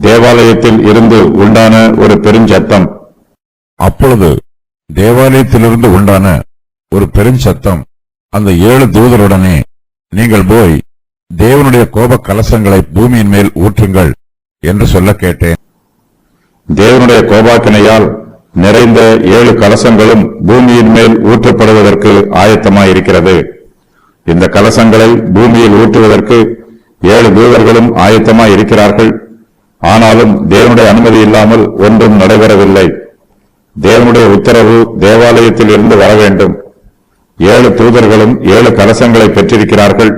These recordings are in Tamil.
தேவாலயத்தில் இருந்து உண்டான ஒரு பெருஞ்சத்தம். அப்பொழுது தேவாலயத்திலிருந்து உண்டான ஒரு பெருஞ்சத்தம் அந்த 7 தூதருடனே, நீங்கள் போய் தேவனுடைய கோப கலசங்களை பூமியின் மேல் ஊற்றுங்கள் என்று சொல்ல கேட்டேன். தேவனுடைய கோபாக்கினையால் நிறைந்த 7 கலசங்களும் பூமியின் மேல் ஊற்றப்படுவதற்கு ஆயத்தமாயிருக்கிறது. இந்த கலசங்களை பூமியில் ஊற்றுவதற்கு 7 தூதர்களும் ஆயத்தமாயிருக்கிறார்கள். ஆனாலும் தேவனுடைய அனுமதி இல்லாமல் ஒன்றும் நடைபெறவில்லை. தேவனுடைய உத்தரவு தேவாலயத்தில் இருந்து வர வேண்டும். 7 தூதர்களும் 7 கலசங்களை பெற்றிருக்கிறார்கள்.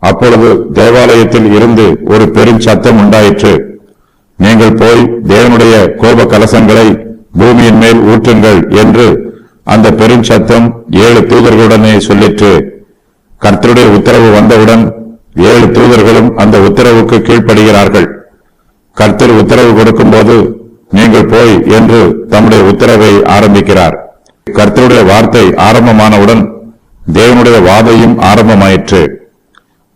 அப்பொழுது தேவாலயத்தில் இருந்து ஒரு பெருஞ்சத்தம் உண்டாயிற்று. நீங்கள் போய் தேவனுடைய கோப கலசங்களை பூமியின் மேல் ஊற்றுங்கள் என்று அந்த பெருஞ்சத்தம் 7 தூதர்களுடனே சொல்லிற்று. கர்த்தருடைய உத்தரவு வந்தவுடன் 7 தூதர்களும் அந்த உத்தரவுக்கு கீழ்ப்படுகிறார்கள். கர்த்தர் உத்தரவு கொடுக்கும் போது நீங்கள் போய் என்று தம்முடைய உத்தரவை ஆரம்பிக்கிறார். கர்த்தருடைய வார்த்தை ஆரம்பமானவுடன் தேவனுடைய வாதையும் ஆரம்பமாயிற்று.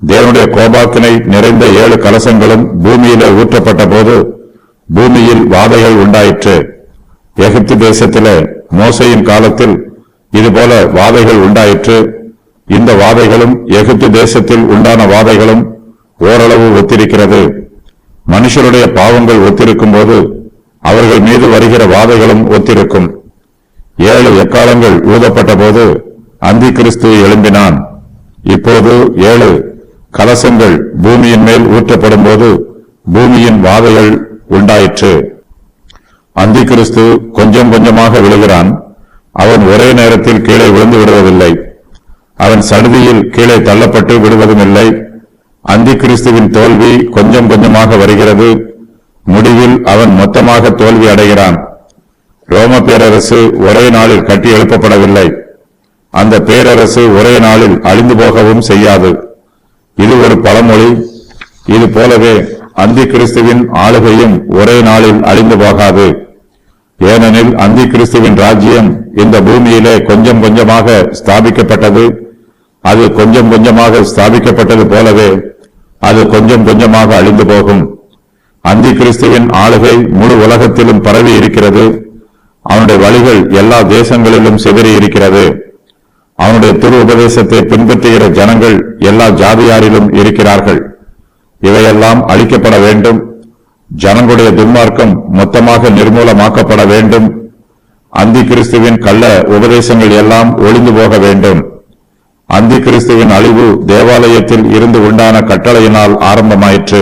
தேவனுடைய கோபாக்கினை நிறைந்த 7 கலசங்களும் பூமியிலே ஊற்றப்பட்ட போது பூமியில் வாதைகள் உண்டாயிற்று. எகிப்து தேசத்திலே மோசேயின் காலத்தில் இதுபோல வாதைகள் உண்டாயிற்று. இந்த வாதைகளும் எகிப்து தேசத்தில் உண்டான வாதைகளும் ஓரளவு ஒத்திருக்கிறது. மனுஷருடைய பாவங்கள் ஒத்திருக்கும் போது அவர்கள் மீது வருகிற வாதைகளும் ஒத்திருக்கும். 7 எக்காலங்கள் ஊதப்பட்ட போது அந்தி கிறிஸ்து எழும்பினான். இப்போது 7 கலசங்கள் பூமியின் மேல் ஊற்றப்படும் போது பூமியின் வாதைகள் உண்டாயிற்று. அந்தி கிறிஸ்து கொஞ்சம் கொஞ்சமாக விழுகிறான். அவன் ஒரே நேரத்தில் கீழே விழுந்து விடுவதில்லை. அவன் சடுதியில் கீழே தள்ளப்பட்டு விடுவதும் இல்லை. அந்தி கிறிஸ்துவின் தோல்வி கொஞ்சம் கொஞ்சமாக வருகிறது. முடிவில் அவன் மொத்தமாக தோல்வி அடைகிறான். ரோம பேரரசு ஒரே நாளில் கட்டி எழுப்பப்படவில்லை. அந்த பேரரசு ஒரே நாளில் அழிந்து போகவும் செய்யாது. இது ஒரு பழமொழி. இது போலவே அந்தி கிறிஸ்துவின் ஆளுகையும் ஒரே நாளில் அழிந்து போகாது. ஏனெனில் அந்தி கிறிஸ்துவின் ராஜ்யம் இந்த பூமியிலே கொஞ்சம் கொஞ்சமாக ஸ்தாபிக்கப்பட்டது. அது கொஞ்சம் கொஞ்சமாக ஸ்தாபிக்கப்பட்டது போலவே அது கொஞ்சம் கொஞ்சமாக அழிந்து போகும். அந்தி கிறிஸ்துவின் ஆளுகை முழு உலகத்திலும் பரவி இருக்கிறது. அவனுடைய வழிகள் எல்லா தேசங்களிலும் சிதறி இருக்கிறது. அவனுடைய திரு உபதேசத்தை பின்பற்றுகிற ஜனங்கள் எல்லா ஜாதியாரிலும் இருக்கிறார்கள். இவையெல்லாம் அழிக்கப்பட வேண்டும். ஜனங்களுடைய துன்மார்க்கம் மொத்தமாக நிர்மூலமாக்கப்பட வேண்டும். அந்தி கிறிஸ்துவின் கள்ள உபதேசங்கள் எல்லாம் ஒளிந்து போக வேண்டும். அந்தி கிறிஸ்துவின் அழிவு தேவாலயத்தில் இருந்து உண்டான கட்டளையினால் ஆரம்பமாயிற்று.